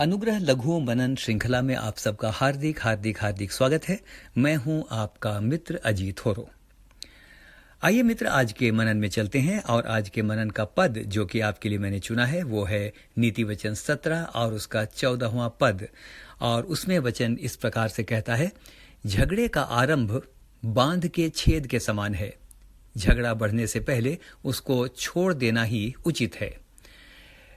अनुग्रह लघु मनन श्रृंखला में आप सबका हार्दिक हार्दिक हार्दिक स्वागत है। मैं हूं आपका मित्र अजीत होरो। आइए मित्र, आज के मनन में चलते हैं और आज के मनन का पद जो कि आपके लिए मैंने चुना है वो है नीति वचन 17 और उसका 14वां पद। और उसमें वचन इस प्रकार से कहता है, झगड़े का आरंभ बांध के छेद के समान है। झगड़ा बढ़ने से पहले उसको छोड़ देना ही उचित है।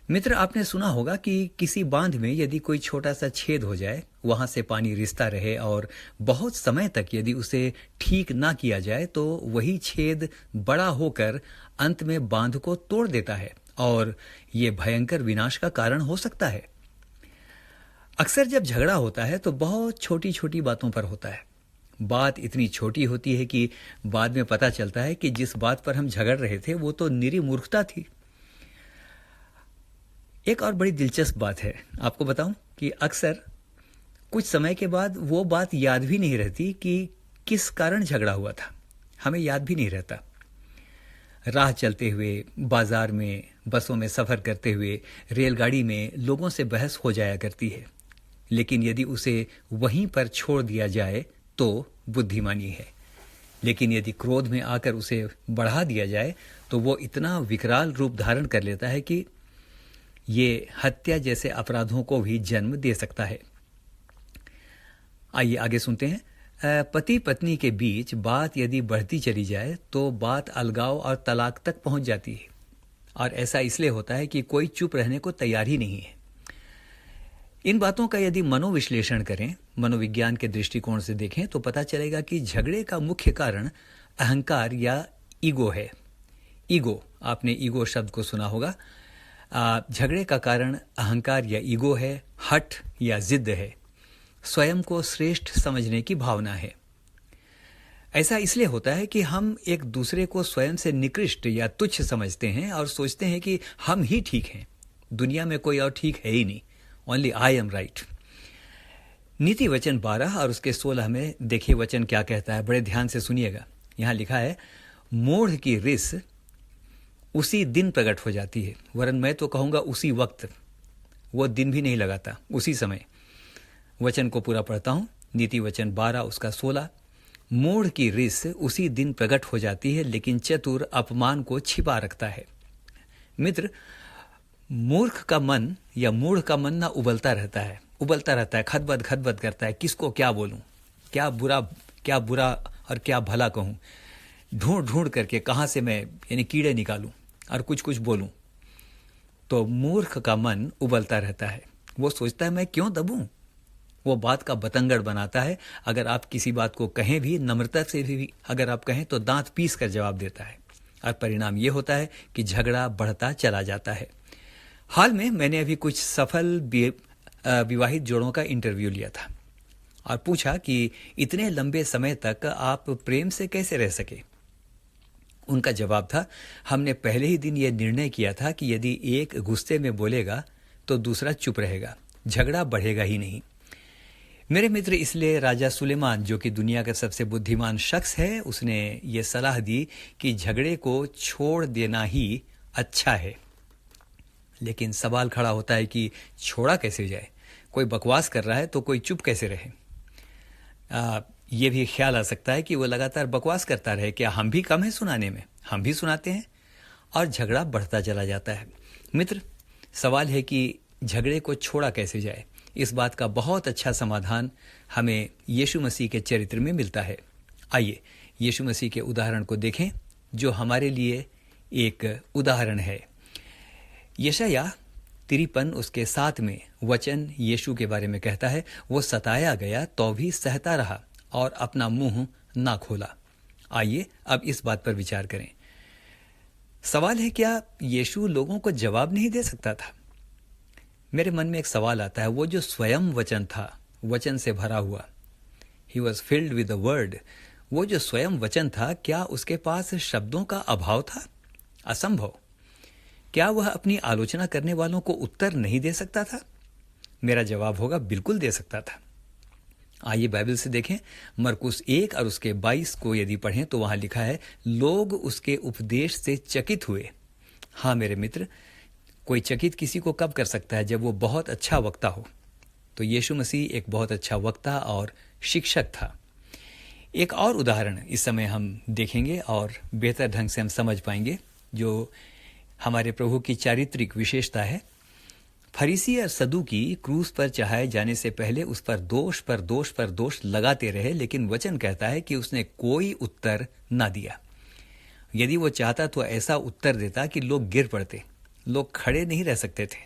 मित्र, आपने सुना होगा कि किसी बांध में यदि कोई छोटा सा छेद हो जाए, वहां से पानी रिसता रहे और बहुत समय तक यदि उसे ठीक ना किया जाए तो वही छेद बड़ा होकर अंत में बांध को तोड़ देता है और ये भयंकर विनाश का कारण हो सकता है। अक्सर जब झगड़ा होता है तो बहुत छोटी छोटी बातों पर होता है। बात इतनी छोटी होती है कि बाद में पता चलता है कि जिस बात पर हम झगड़ रहे थे वो तो निरी मूर्खता थी। एक और बड़ी दिलचस्प बात है, आपको बताऊं कि अक्सर कुछ समय के बाद वो बात याद भी नहीं रहती कि किस कारण झगड़ा हुआ था। हमें याद भी नहीं रहता। राह चलते हुए, बाजार में, बसों में सफर करते हुए, रेलगाड़ी में लोगों से बहस हो जाया करती है, लेकिन यदि उसे वहीं पर छोड़ दिया जाए तो बुद्धिमानी है। लेकिन यदि क्रोध में आकर उसे बढ़ा दिया जाए तो वो इतना विकराल रूप धारण कर लेता है कि ये हत्या जैसे अपराधों को भी जन्म दे सकता है। आइए आगे सुनते हैं। पति पत्नी के बीच बात यदि बढ़ती चली जाए तो बात अलगाव और तलाक तक पहुंच जाती है। और ऐसा इसलिए होता है कि कोई चुप रहने को तैयार ही नहीं है। इन बातों का यदि मनोविश्लेषण करें, मनोविज्ञान के दृष्टिकोण से देखें तो पता चलेगा कि झगड़े का मुख्य कारण अहंकार या ईगो है। ईगो, आपने ईगो शब्द को सुना होगा। झगड़े का कारण अहंकार या ईगो है, हठ या जिद है, स्वयं को श्रेष्ठ समझने की भावना है। ऐसा इसलिए होता है कि हम एक दूसरे को स्वयं से निकृष्ट या तुच्छ समझते हैं और सोचते हैं कि हम ही ठीक हैं, दुनिया में कोई और ठीक है ही नहीं, ओनली आई एम राइट। नीति वचन 12 और उसके 16 में देखिए वचन क्या कहता है, बड़े ध्यान से सुनिएगा। यहां लिखा है, मूढ़ की रिस उसी दिन प्रकट हो जाती है, वरन मैं तो कहूंगा उसी वक्त। वो दिन भी नहीं लगाता, उसी समय। वचन को पूरा पढ़ता हूं, नीति वचन 12 उसका 16। मूढ़ की रिस उसी दिन प्रकट हो जाती है, लेकिन चतुर अपमान को छिपा रखता है। मित्र, मूर्ख का मन या मूढ़ का मन ना उबलता रहता है, खदबद करता है। किसको क्या बोलूं, क्या बुरा और क्या भला कहूं, ढूंढ ढूंढ करके कहां से मैं यानी कीड़े निकालूं और कुछ बोलूं। तो मूर्ख का मन उबलता रहता है। वो सोचता है मैं क्यों दबूं। वो बात का बतंगड़ बनाता है। अगर आप किसी बात को कहें भी, नम्रता से भी अगर आप कहें तो दांत पीस कर जवाब देता है और परिणाम ये होता है कि झगड़ा बढ़ता चला जाता है। हाल में मैंने अभी कुछ सफल विवाहित जोड़ों का इंटरव्यू लिया था और पूछा कि इतने लंबे समय तक आप प्रेम से कैसे रह सके। उनका जवाब था, हमने पहले ही दिन यह निर्णय किया था कि यदि एक गुस्से में बोलेगा तो दूसरा चुप रहेगा, झगड़ा बढ़ेगा ही नहीं। मेरे मित्र, इसलिए राजा सुलेमान, जो कि दुनिया का सबसे बुद्धिमान शख्स है, उसने ये सलाह दी कि झगड़े को छोड़ देना ही अच्छा है। लेकिन सवाल खड़ा होता है कि छोड़ा कैसे जाए। कोई बकवास कर रहा है तो कोई चुप कैसे रहे। ये भी ख्याल आ सकता है कि वो लगातार बकवास करता रहे, क्या हम भी कम है सुनाने में, हम भी सुनाते हैं और झगड़ा बढ़ता चला जाता है। मित्र, सवाल है कि झगड़े को छोड़ा कैसे जाए। इस बात का बहुत अच्छा समाधान हमें यीशु मसीह के चरित्र में मिलता है। आइए यीशु मसीह के उदाहरण को देखें जो हमारे लिए एक उदाहरण है। यशायाह 53 उसके 7 में वचन यीशु के बारे में कहता है, वो सताया गया तो भी सहता रहा और अपना मुंह ना खोला। आइए अब इस बात पर विचार करें। सवाल है, क्या यीशु लोगों को जवाब नहीं दे सकता था? मेरे मन में एक सवाल आता है, वो जो स्वयं वचन था, वचन से भरा हुआ, he was filled with the word, वो जो स्वयं वचन था, क्या उसके पास शब्दों का अभाव था? असंभव। क्या वह अपनी आलोचना करने वालों को उत्तर नहीं दे सकता था? मेरा जवाब होगा, बिल्कुल दे सकता था। आइए बाइबल से देखें, मरकुस 1 और उसके 22 को यदि पढ़ें तो वहां लिखा है, लोग उसके उपदेश से चकित हुए। हाँ मेरे मित्र, कोई चकित किसी को कब कर सकता है? जब वो बहुत अच्छा वक्ता हो। तो यीशु मसीह एक बहुत अच्छा वक्ता और शिक्षक था। एक और उदाहरण इस समय हम देखेंगे और बेहतर ढंग से हम समझ पाएंगे जो हमारे प्रभु की चारित्रिक विशेषता है। फरीसी और सदूकी क्रूस पर चढ़ाए जाने से पहले उस पर दोष पर दोष पर दोष लगाते रहे, लेकिन वचन कहता है कि उसने कोई उत्तर ना दिया। यदि वो चाहता तो ऐसा उत्तर देता कि लोग गिर पड़ते, लोग खड़े नहीं रह सकते थे।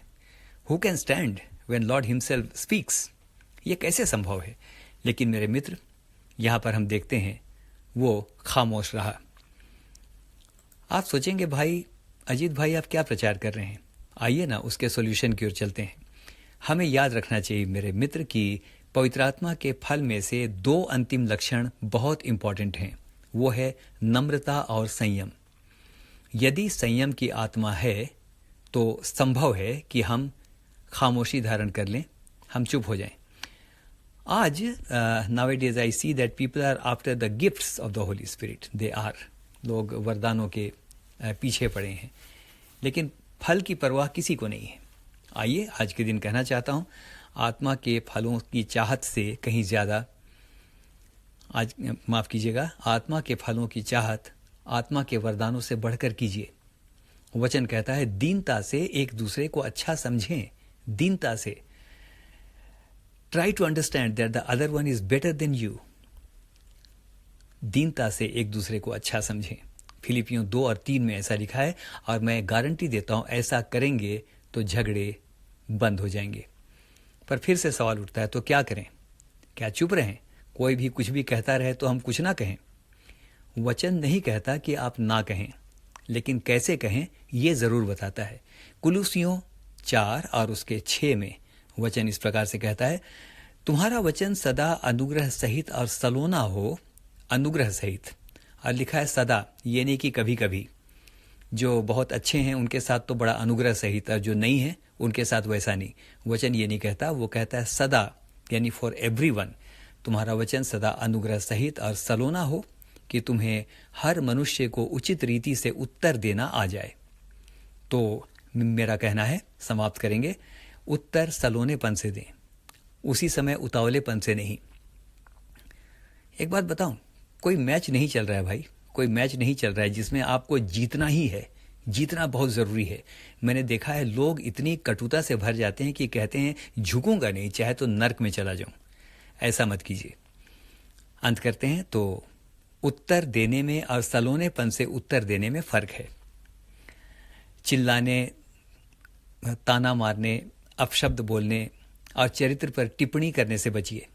Who can stand when Lord himself speaks? ये कैसे संभव है? लेकिन मेरे मित्र, यहां पर हम देखते हैं वो खामोश रहा। आप सोचेंगे, भाई अजीत भाई आप क्या प्रचार कर रहे हैं? आइए ना उसके सॉल्यूशन की ओर चलते हैं। हमें याद रखना चाहिए मेरे मित्र कि पवित्र आत्मा के फल में से 2 अंतिम लक्षण बहुत इंपॉर्टेंट हैं। वो है नम्रता और संयम। यदि संयम की आत्मा है तो संभव है कि हम खामोशी धारण कर लें, हम चुप हो जाएं। आज nowadays I see that people are after the gifts of the Holy Spirit. They are, लोग वरदानों के पीछे पड़े हैं, लेकिन फल की परवाह किसी को नहीं है। आइए आज के दिन कहना चाहता हूं, आत्मा के फलों की चाहत से कहीं ज्यादा, आज माफ कीजिएगा, आत्मा के फलों की चाहत आत्मा के वरदानों से बढ़कर कीजिए। वचन कहता है दीनता से एक दूसरे को अच्छा समझें, दीनता से। Try to understand that the other one is better than you. दीनता से एक दूसरे को अच्छा समझें। फिलिपियों 2 और 3 में ऐसा लिखा है, और मैं गारंटी देता हूं ऐसा करेंगे तो झगड़े बंद हो जाएंगे। पर फिर से सवाल उठता है, तो क्या करें? क्या चुप रहें? कोई भी कुछ भी कहता रहे तो हम कुछ ना कहें? वचन नहीं कहता कि आप ना कहें, लेकिन कैसे कहें ये जरूर बताता है। कुलुसियों 4 और उसके 6 में वचन इस प्रकार से कहता है, तुम्हारा वचन सदा अनुग्रह सहित और सलोना हो, अनुग्रह सहित। और लिखा है सदा, ये नहीं कि कभी कभी। जो बहुत अच्छे हैं उनके साथ तो बड़ा अनुग्रह सहित, और जो नहीं है उनके साथ वैसा नहीं। वचन ये नहीं कहता, वो कहता है सदा, यानी फॉर एवरीवन। तुम्हारा वचन सदा अनुग्रह सहित और सलोना हो कि तुम्हें हर मनुष्य को उचित रीति से उत्तर देना आ जाए। तो मेरा कहना है, समाप्त करेंगे, उत्तर सलोनेपन से दें, उसी समय उतावलेपन से नहीं। एक बात बताऊं, कोई मैच नहीं चल रहा है भाई, कोई मैच नहीं चल रहा है जिसमें आपको जीतना ही है। जीतना बहुत जरूरी है। मैंने देखा है लोग इतनी कटुता से भर जाते हैं कि कहते हैं झुकूंगा नहीं, चाहे तो नर्क में चला जाऊं। ऐसा मत कीजिए। अंत करते हैं, तो उत्तर देने में और सलोनेपन से उत्तर देने में फर्क है। चिल्लाने, ताना मारने, अपशब्द बोलने और चरित्र पर टिप्पणी करने से बचिए।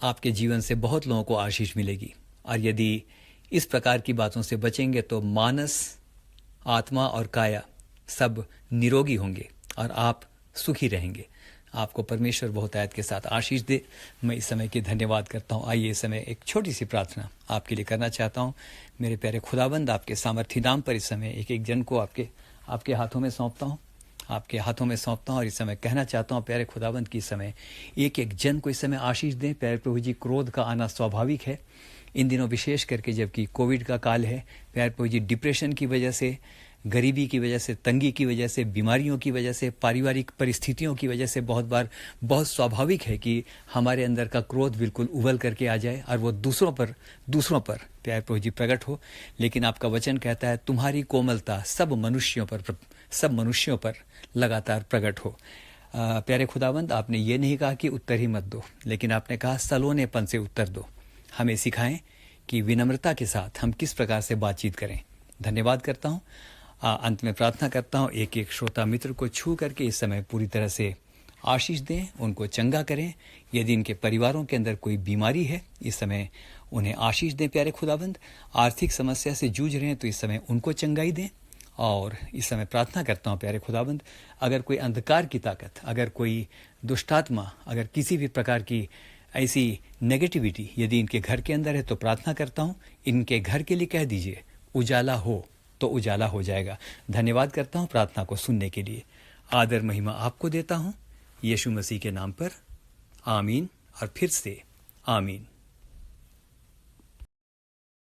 आपके जीवन से बहुत लोगों को आशीष मिलेगी, और यदि इस प्रकार की बातों से बचेंगे तो मानस, आत्मा और काया सब निरोगी होंगे और आप सुखी रहेंगे। आपको परमेश्वर बहुत आयत के साथ आशीष दे। मैं इस समय की धन्यवाद करता हूँ। आइए इस समय एक छोटी सी प्रार्थना आपके लिए करना चाहता हूँ। मेरे प्यारे खुदाबंद, आपके सामर्थी नाम पर इस समय एक एक जन को आपके हाथों में सौंपता हूँ, आपके हाथों में सौंपता हूँ। और इस समय कहना चाहता हूँ प्यारे खुदाबंद की, इस समय एक एक जन को इस समय आशीष दें। प्यारे प्रभु जी, क्रोध का आना स्वाभाविक है इन दिनों, विशेष करके जबकि कोविड का काल है। प्यारे प्रभु जी, डिप्रेशन की वजह से, गरीबी की वजह से, तंगी की वजह से, बीमारियों की वजह से, पारिवारिक परिस्थितियों की वजह से बहुत बार बहुत स्वाभाविक है कि हमारे अंदर का क्रोध बिल्कुल उबल करके आ जाए और वो दूसरों पर प्यारे प्रभु जी प्रकट हो। लेकिन आपका वचन कहता है तुम्हारी कोमलता सब मनुष्यों पर लगातार प्रकट हो। प्यारे खुदावंद, आपने ये नहीं कहा कि उत्तर ही मत दो, लेकिन आपने कहा सलोनेपन से उत्तर दो। हमें सिखाएं कि विनम्रता के साथ हम किस प्रकार से बातचीत करें। धन्यवाद करता हूँ। अंत में प्रार्थना करता हूँ, एक एक श्रोता मित्र को छू करके इस समय पूरी तरह से आशीष दें, उनको चंगा करें। यदि इनके परिवारों के अंदर कोई बीमारी है, इस समय उन्हें आशीष दें। प्यारे खुदाबंद, आर्थिक समस्या से जूझ रहे हैं तो इस समय उनको चंगाई दें। और इस समय प्रार्थना करता हूँ प्यारे खुदाबंद, अगर कोई अंधकार की ताकत, अगर कोई दुष्टात्मा, अगर किसी भी प्रकार की ऐसी नेगेटिविटी यदि इनके घर के अंदर है, तो प्रार्थना करता हूँ इनके घर के लिए कह दीजिए उजाला हो, तो उजाला हो जाएगा। धन्यवाद करता हूँ प्रार्थना को सुनने के लिए। आदर महिमा आपको देता हूँ यीशु मसीह के नाम पर। आमीन और फिर से आमीन।